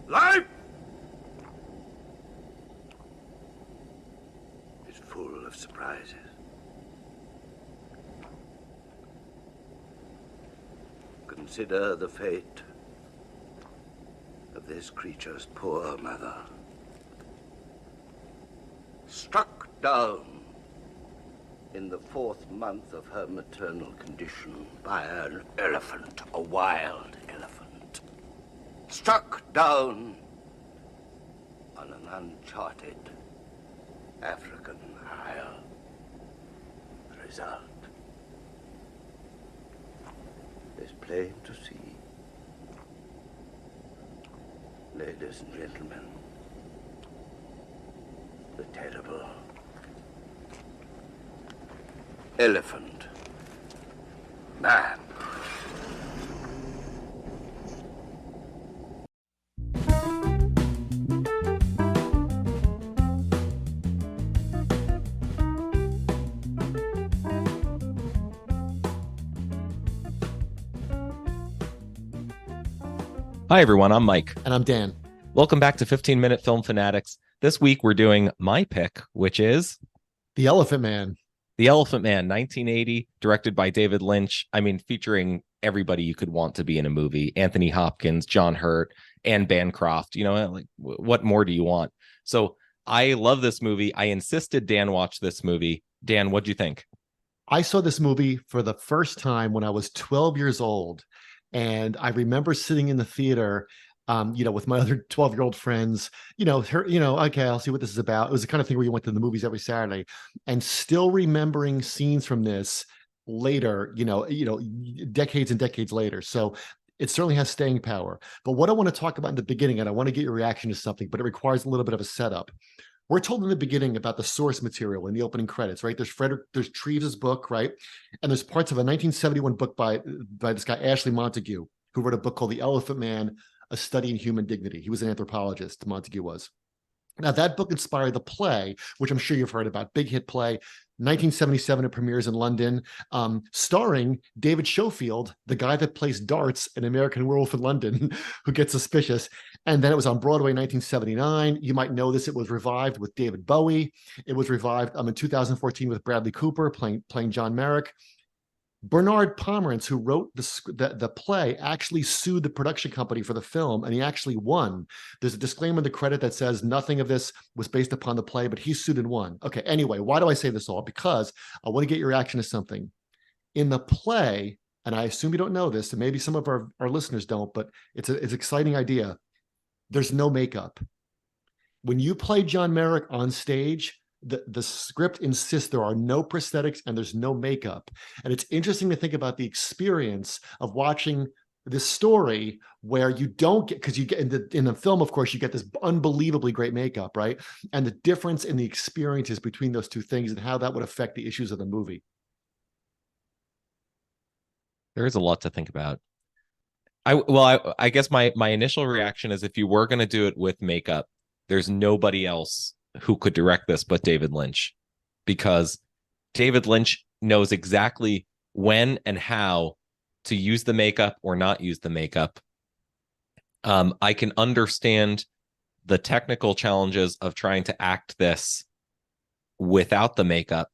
Life is full of surprises. Consider the fate of this creature's poor mother. Struck down in the 4th month of her maternal condition by an elephant, a wild elephant. Struck down on an uncharted African isle. The result is plain to see. Ladies and gentlemen, the terrible elephant man. Hi, everyone. I'm Mike. And I'm Dan. Welcome back to 15-Minute Film Fanatics. This week, we're doing my pick, which is The Elephant Man. The Elephant Man, 1980, directed by David Lynch. I mean, featuring everybody you could want to be in a movie. Anthony Hopkins, John Hurt, Anne Bancroft. You know, like, what more do you want? So I love this movie. I insisted Dan watch this movie. Dan, what'd you think? I saw this movie for the first time when I was 12 years old. And I remember sitting in the theater, with my other 12-year-old friends, okay, I'll see what this is about. It was the kind of thing where you went to the movies every Saturday, and still remembering scenes from this later, decades and decades later. So it certainly has staying power. But what I want to talk about in the beginning, and I want to get your reaction to something, but it requires a little bit of a setup. We're told in the beginning about the source material in the opening credits, right? There's Treves' book, right? And there's parts of a 1971 book by this guy, Ashley Montagu, who wrote a book called The Elephant Man, A Study in Human Dignity. He was an anthropologist, Montagu was. Now, that book inspired the play, which I'm sure you've heard about, big hit play. 1977, it premieres in London, starring David Schofield, the guy that plays darts in American Werewolf in London, who gets suspicious. And then it was on Broadway in 1979. You might know this. It was revived with David Bowie. It was revived in 2014 with Bradley Cooper playing John Merrick. Bernard Pomerantz, who wrote the play, actually sued the production company for the film, and he actually won. There's a disclaimer in the credit that says nothing of this was based upon the play, but he sued and won. Okay, anyway, why do I say this all? Because I want to get your reaction to something. In the play, and I assume you don't know this, and maybe some of our listeners don't, but it's an exciting idea. There's no makeup. When you play John Merrick on stage, the script insists there are no prosthetics and there's no makeup. And it's interesting to think about the experience of watching this story where you don't get, because you get in the film, of course, you get this unbelievably great makeup, right? And the difference in the experiences between those two things and how that would affect the issues of the movie. There is a lot to think about. I guess my initial reaction is, if you were going to do it with makeup, there's nobody else who could direct this but David Lynch, because David Lynch knows exactly when and how to use the makeup or not use the makeup. I can understand the technical challenges of trying to act this without the makeup.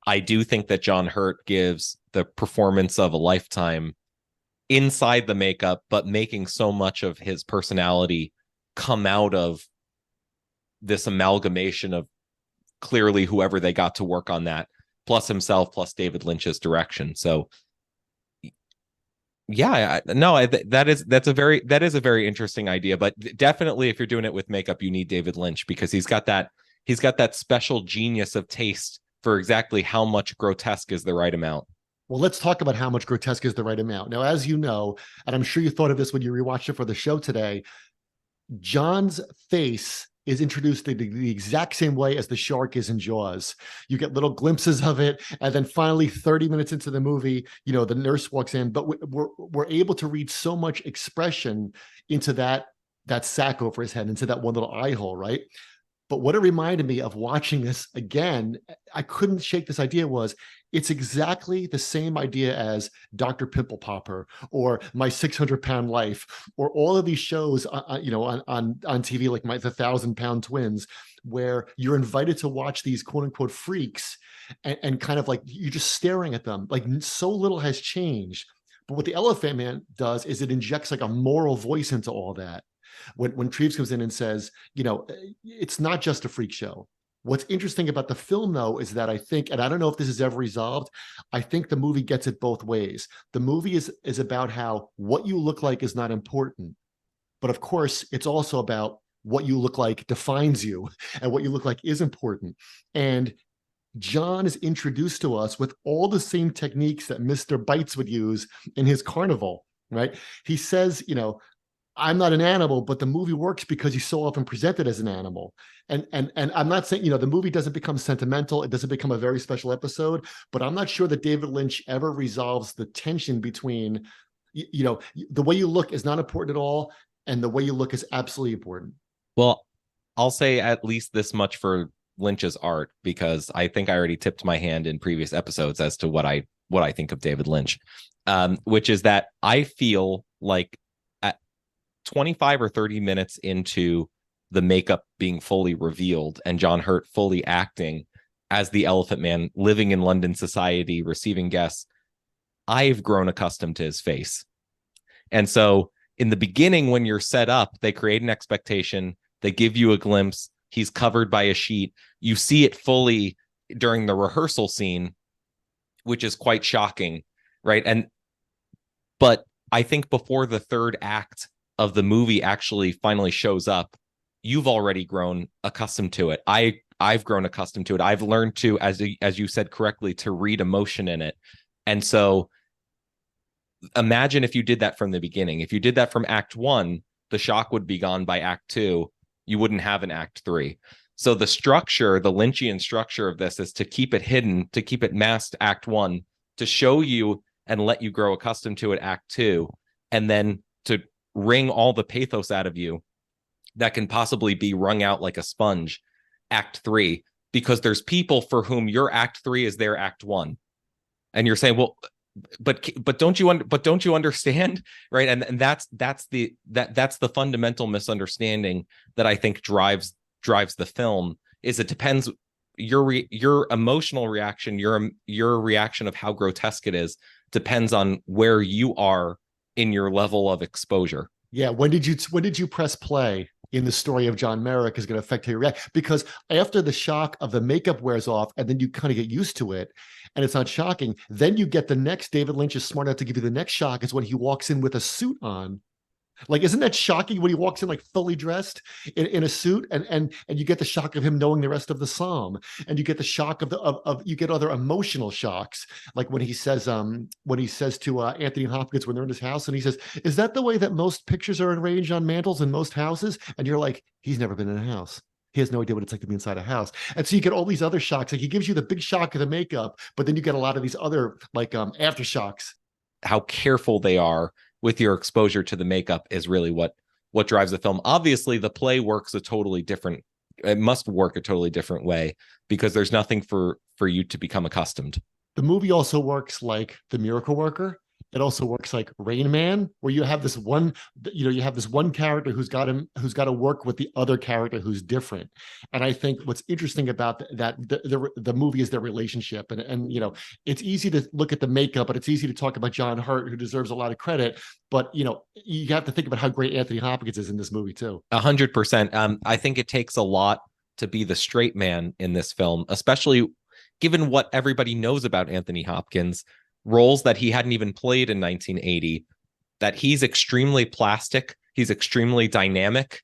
I do think that John Hurt gives the performance of a lifetime inside the makeup, but making so much of his personality come out of this amalgamation of clearly whoever they got to work on that, plus himself, plus David Lynch's direction. So yeah, that is a very interesting idea, but definitely if you're doing it with makeup, you need David Lynch, because he's got that special genius of taste for exactly how much grotesque is the right amount. Well, let's talk about how much grotesque is the right amount. Now, as you know, and I'm sure you thought of this when you rewatched it for the show today, John's face is introduced the exact same way as the shark is in Jaws. You get little glimpses of it, and then finally, 30 minutes into the movie, the nurse walks in. But we're able to read so much expression into that sack over his head, into that one little eye hole, right? But what it reminded me of watching this again, I couldn't shake this idea, was it's exactly the same idea as Dr. Pimple Popper or My 600-Pound Life or all of these shows, on TV, like the 1,000-Pound Twins, where you're invited to watch these quote unquote freaks and kind of like you're just staring at them. Like so little has changed. But what the Elephant Man does is it injects like a moral voice into all that. When Treves comes in and says, it's not just a freak show. What's interesting about the film, though, is that I think, and I don't know if this is ever resolved, I think the movie gets it both ways. The movie is about how what you look like is not important. But of course, it's also about what you look like defines you, and what you look like is important. And John is introduced to us with all the same techniques that Mr. Bites would use in his carnival, right? He says, I'm not an animal, but the movie works because he's so often presented as an animal. And I'm not saying, the movie doesn't become sentimental. It doesn't become a very special episode, but I'm not sure that David Lynch ever resolves the tension between, the way you look is not important at all, and the way you look is absolutely important. Well, I'll say at least this much for Lynch's art, because I think I already tipped my hand in previous episodes as to what I think of David Lynch, which is that I feel like 25 or 30 minutes into the makeup being fully revealed and John Hurt fully acting as the Elephant Man, living in London society, receiving guests, I've grown accustomed to his face. And so in the beginning, when you're set up, they create an expectation, they give you a glimpse, he's covered by a sheet, you see it fully during the rehearsal scene, which is quite shocking, right? But I think before the third act of the movie actually finally shows up, you've already grown accustomed to it. I've grown accustomed to it. I've learned to, as you said correctly, to read emotion in it. And so imagine if you did that from the beginning. If you did that from act 1, the shock would be gone by act 2. You wouldn't have an act 3. So the structure, the Lynchian structure of this, is to keep it hidden, to keep it masked act 1, to show you and let you grow accustomed to it act 2, and then to wring all the pathos out of you that can possibly be wrung out like a sponge act 3, because there's people for whom your act 3 is their act 1, and you're saying, well, but don't you understand, right? And that's the fundamental misunderstanding that I think drives the film. Is it depends, your emotional reaction, your reaction of how grotesque it is depends on where you are in your level of exposure. Yeah. When did you press play in the story of John Merrick is going to affect how you react? Because after the shock of the makeup wears off, and then you kind of get used to it, and it's not shocking, then you get the next, David Lynch is smart enough to give you the next shock, is when he walks in with a suit on. Like, isn't that shocking when he walks in like fully dressed in a suit, and you get the shock of him knowing the rest of the psalm, and you get the shock of you get other emotional shocks, like when he says to Anthony Hopkins when they're in his house, and he says, "Is that the way that most pictures are arranged on mantles in most houses?" And you're like, he's never been in a house. He has no idea what it's like to be inside a house. And so you get all these other shocks. Like, he gives you the big shock of the makeup, but then you get a lot of these other like aftershocks. How careful they are with your exposure to the makeup is really what drives the film. Obviously, the play works it must work a totally different way, because there's nothing for you to become accustomed. The movie also works like The Miracle Worker. It also works like Rain Man, where you have this one character who's got to work with the other character who's different. And I think what's interesting about the movie is their relationship. And it's easy to look at the makeup, but it's easy to talk about John Hurt, who deserves a lot of credit. But you have to think about how great Anthony Hopkins is in this movie too. 100%. I think it takes a lot to be the straight man in this film, especially given what everybody knows about Anthony Hopkins. Roles that he hadn't even played in 1980, that he's extremely plastic, he's extremely dynamic,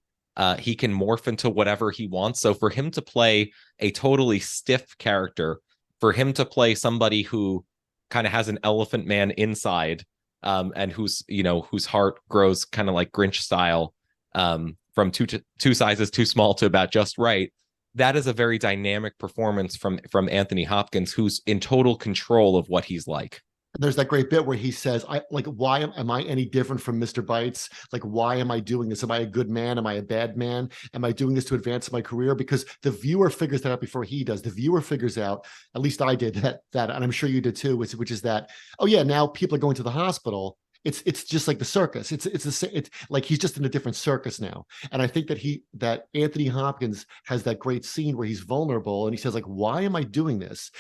he can morph into whatever he wants. So for him to play a totally stiff character, for him to play somebody who kind of has an elephant man inside, and whose heart grows kind of like Grinch style, from two sizes too small to about just right, that is a very dynamic performance from Anthony Hopkins, who's in total control of what he's like. There's that great bit where he says, I like, why am I any different from Mr. Bites? Like, why am I doing this? Am I a good man? Am I a bad man? Am I doing this to advance my career? Because the viewer figures that out before he does. The viewer figures out, at least I did that, and I'm sure you did too, which is that, oh yeah, now people are going to the hospital. It's just like the circus. It's like he's just in a different circus now. And I think that Anthony Hopkins has that great scene where he's vulnerable and he says, like, why am I doing this?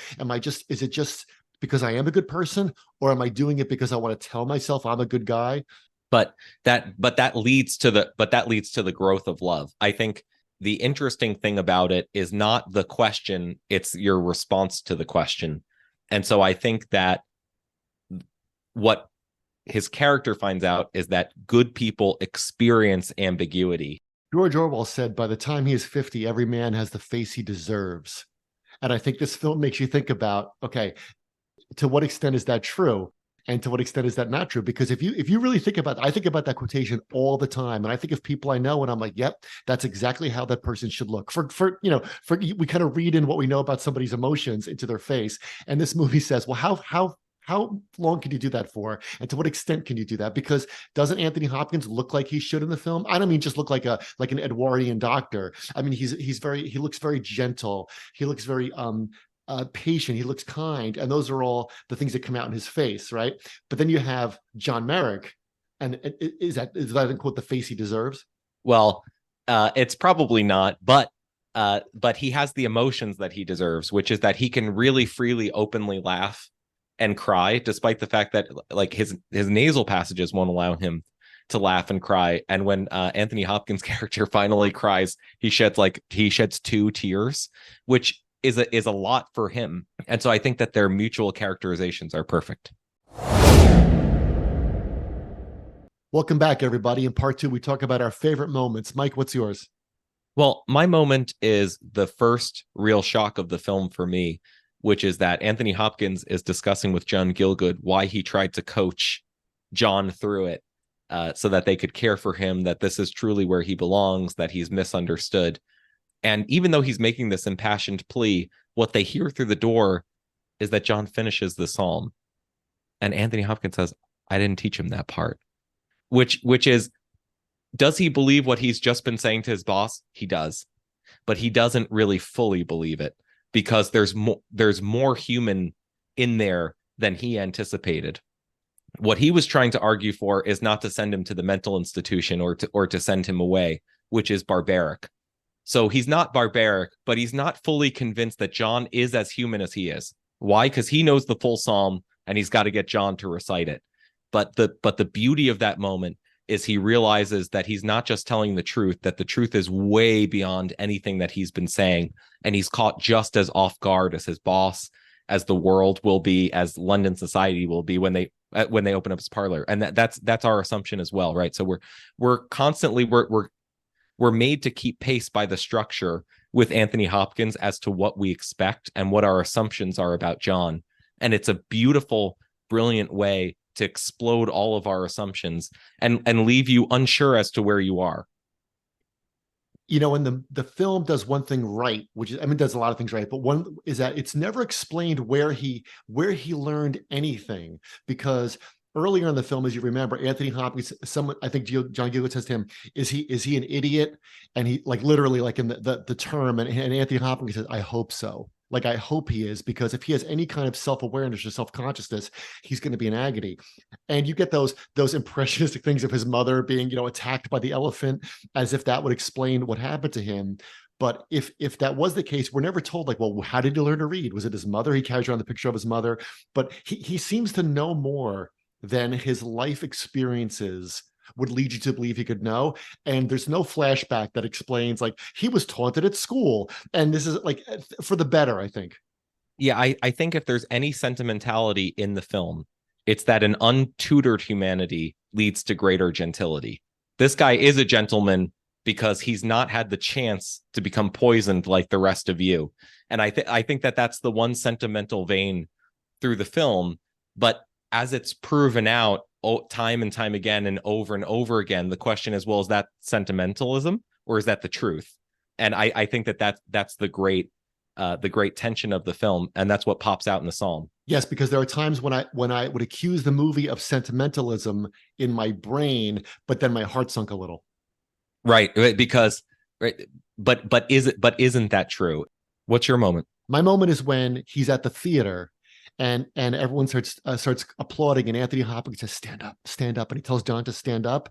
Is it just because I am a good person, or am I doing it because I want to tell myself I'm a good guy? But that leads to the growth of love. I think the interesting thing about it is not the question, it's your response to the question. And so I think that what his character finds out is that good people experience ambiguity. George Orwell said, by the time he is 50, every man has the face he deserves. And I think this film makes you think about, okay, to what extent is that true? And to what extent is that not true? Because if you really think about, I think about that quotation all the time, and I think of people I know, and I'm like, yep, that's exactly how that person should look. We kind of read in what we know about somebody's emotions into their face, and this movie says, well, how long can you do that for, and to what extent can you do that? Because doesn't Anthony Hopkins look like he should in the film? I don't mean just look like an Edwardian doctor. I mean he looks very gentle. He looks very patient, he looks kind, and those are all the things that come out in his face, right? But then you have John Merrick, and is that quote the face he deserves? Well, it's probably not, but he has the emotions that he deserves, which is that he can really freely, openly laugh and cry, despite the fact that like his nasal passages won't allow him to laugh and cry. And when Anthony Hopkins' character finally cries, he sheds 2 tears, which is a lot for him. And so I think that their mutual characterizations are perfect. Welcome back, everybody. In part 2, we talk about our favorite moments. Mike, what's yours? Well, my moment is the first real shock of the film for me, which is that Anthony Hopkins is discussing with John Gielgud why he tried to coach John through it, so that they could care for him, that this is truly where he belongs, that he's misunderstood. And even though he's making this impassioned plea, what they hear through the door is that John finishes the psalm. And Anthony Hopkins says, I didn't teach him that part. Which is, does he believe what he's just been saying to his boss? He does. But he doesn't really fully believe it, because there's more human in there than he anticipated. What he was trying to argue for is not to send him to the mental institution or to send him away, which is barbaric. So he's not barbaric, but he's not fully convinced that John is as human as he is. Why? Because he knows the full psalm and he's got to get John to recite it. But the beauty of that moment is he realizes that he's not just telling the truth, that the truth is way beyond anything that he's been saying. And he's caught just as off guard as his boss, as the world will be, as London society will be when they open up his parlor. And that's our assumption as well, right? So we're constantly we're made to keep pace by the structure with Anthony Hopkins as to what we expect and what our assumptions are about John. And it's a beautiful, brilliant way to explode all of our assumptions and leave you unsure as to where you are. And the film does one thing right, which is, I mean, does a lot of things right, but one is that it's never explained where he learned anything, because earlier in the film, as you remember, Anthony Hopkins, I think John Gielgud says to him, is he an idiot? And he, like, literally, like in the term, and Anthony Hopkins says, I hope so. Like, I hope he is, because if he has any kind of self-awareness or self-consciousness, he's going to be in agony. And you get those impressionistic things of his mother being, attacked by the elephant, as if that would explain what happened to him. But if that was the case, we're never told, like, well, how did he learn to read? Was it his mother? He carries around the picture of his mother, but he seems to know more than his life experiences would lead you to believe he could know. And there's no flashback that explains, like, he was taunted at school, and this is, like, for the better, I think. Yeah, I think if there's any sentimentality in the film, it's that an untutored humanity leads to greater gentility. This guy is a gentleman because he's not had the chance to become poisoned like the rest of you. And I think that that's the one sentimental vein through the film. But as it's proven out time and time again and over again, the question is, well, is that sentimentalism or is that the truth? And I think that's the great tension of the film, and that's what pops out in the psalm. Yes, because there are times when I would accuse the movie of sentimentalism in my brain, but then my heart sunk a little. Right, because right, but isn't that true? What's your moment? My moment is when he's at the theater, and everyone starts applauding, and Anthony Hopkins says, stand up," and he tells John to stand up,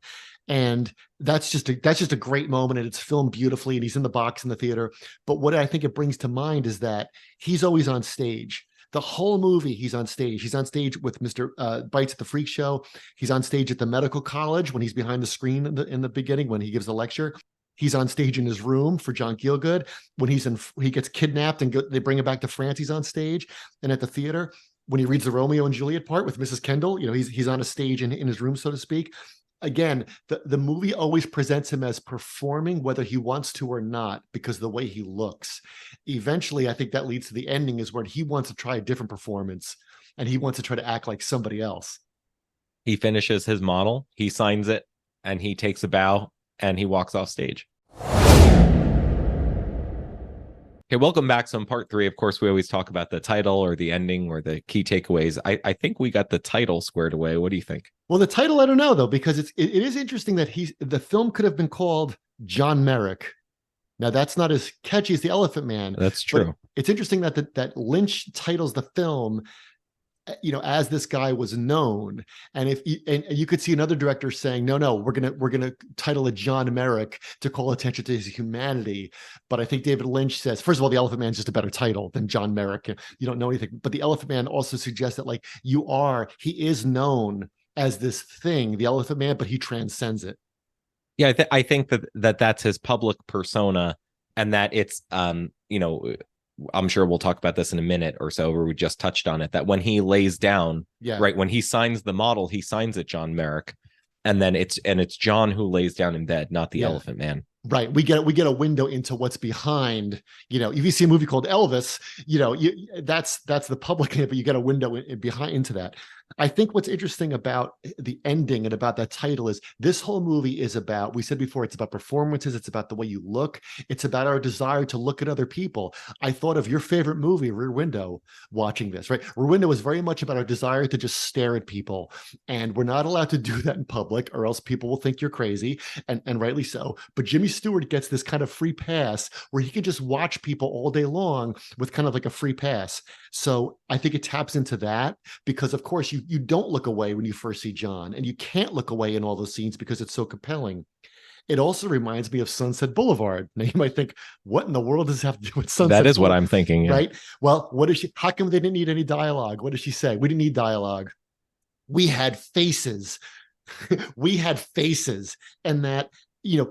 and that's just a great moment, and it's filmed beautifully, and he's in the box in the theater. But what I think it brings to mind is that he's always on stage. The whole movie, he's on stage. He's on stage with Mr. Bites at the Freak Show. He's on stage at the medical college when he's behind the screen in the beginning when he gives the lecture. He's on stage in his room for John Gielgud. When he gets kidnapped and they bring him back to France, he's on stage. And at the theater, when he reads the Romeo and Juliet part with Mrs. Kendall, he's on a stage in his room, so to speak. Again, the movie always presents him as performing whether he wants to or not because of the way he looks. Eventually, I think that leads to the ending is where he wants to try a different performance and he wants to try to act like somebody else. He finishes his model, he signs it, and he takes a bow and he walks off stage. Okay, welcome back. So in part 3, of course, we always talk about the title or the ending or the key takeaways. I think we got the title squared away. What do you think? Well, the title, I don't know, though, because it is interesting that the film could have been called John Merrick. Now, that's not as catchy as The Elephant Man. That's true. It's interesting that Lynch titles the film, as this guy was known. And you could see another director saying, no, we're gonna title it John Merrick to call attention to his humanity. But I think David Lynch says, first of all, The Elephant Man is just a better title than John Merrick. You don't know anything. But The Elephant Man also suggests that he is known as this thing, the Elephant Man, but he transcends it. Yeah, I think that's his public persona, and that it's I'm sure we'll talk about this in a minute or so, where we just touched on it, that when he lays down, right, when he signs the model, he signs it John Merrick, and then it's John who lays down in bed, not the Elephant Man. Right. We get a window into what's behind, if you see a movie called Elvis, that's the public, but you get a window into that. I think what's interesting about the ending and about that title is this whole movie is about, we said before, it's about performances. It's about the way you look. It's about our desire to look at other people. I thought of your favorite movie, Rear Window, watching this, right? Rear Window is very much about our desire to just stare at people. And we're not allowed to do that in public or else people will think you're crazy, and rightly so. But Jimmy Stewart gets this kind of free pass where he can just watch people all day long with kind of like a free pass. So I think it taps into that because, of course, you don't look away when you first see John, and you can't look away in all those scenes because it's so compelling. It also reminds me of Sunset Boulevard. Now you might think, what in the world does this have to do with Sunset Boulevard? That is what I'm thinking, yeah. Right? Well, how come they didn't need any dialogue? What does she say? We didn't need dialogue. We had faces. We had faces. And that,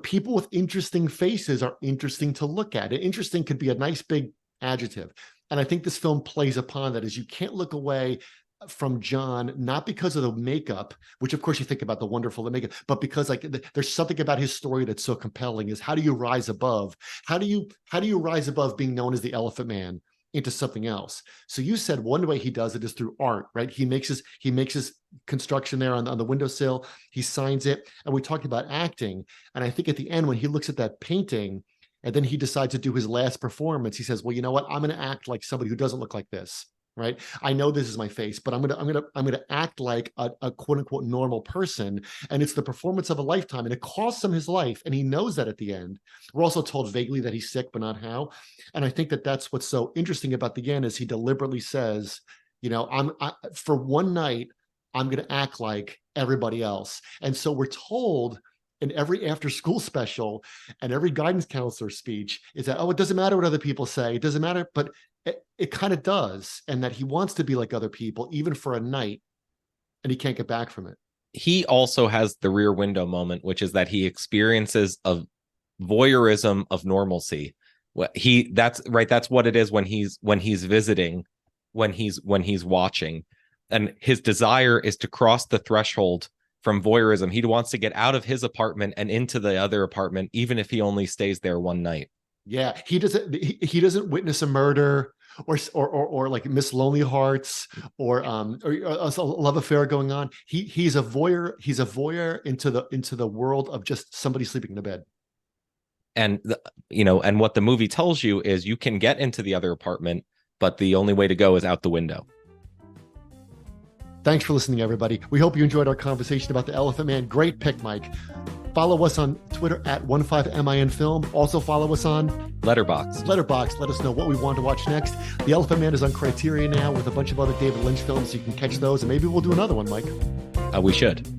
people with interesting faces are interesting to look at. And interesting could be a nice big adjective. And I think this film plays upon that, is you can't look away from John, not because of the makeup, which of course you think about the wonderful the makeup, but because there's something about his story that's so compelling. Is how do you rise above? How do you rise above being known as the Elephant Man into something else? So you said one way he does it is through art, right? He makes his construction there on the windowsill. He signs it, and we talked about acting. And I think at the end when he looks at that painting, and then he decides to do his last performance, he says, "Well, you know what? I'm going to act like somebody who doesn't look like this." Right? I know this is my face, but I'm gonna act like a quote unquote normal person, and it's the performance of a lifetime, and it costs him his life, and he knows that at the end. We're also told vaguely that he's sick, but not how. And I think that's what's so interesting about the end is he deliberately says, for one night, I'm gonna act like everybody else. And so we're told in every after school special and every guidance counselor speech is that, it doesn't matter what other people say, it doesn't matter, but it kind of does, and that he wants to be like other people, even for a night, and he can't get back from it. He also has the Rear Window moment, which is that he experiences a voyeurism of normalcy. That's what it is when he's visiting, when he's watching, and his desire is to cross the threshold from voyeurism. He wants to get out of his apartment and into the other apartment, even if he only stays there one night. Yeah, he doesn't witness a murder or like Miss Lonely Hearts or a love affair going on. He's a voyeur. He's a voyeur into the world of just somebody sleeping in a bed. And and what the movie tells you is you can get into the other apartment, but the only way to go is out the window. Thanks for listening, everybody. We hope you enjoyed our conversation about The Elephant Man. Great pick, Mike. Follow us on Twitter at 15MINFilm. Also follow us on Letterboxd. Let us know what we want to watch next. The Elephant Man is on Criterion now with a bunch of other David Lynch films, so you can catch those. And maybe we'll do another one, Mike. We should.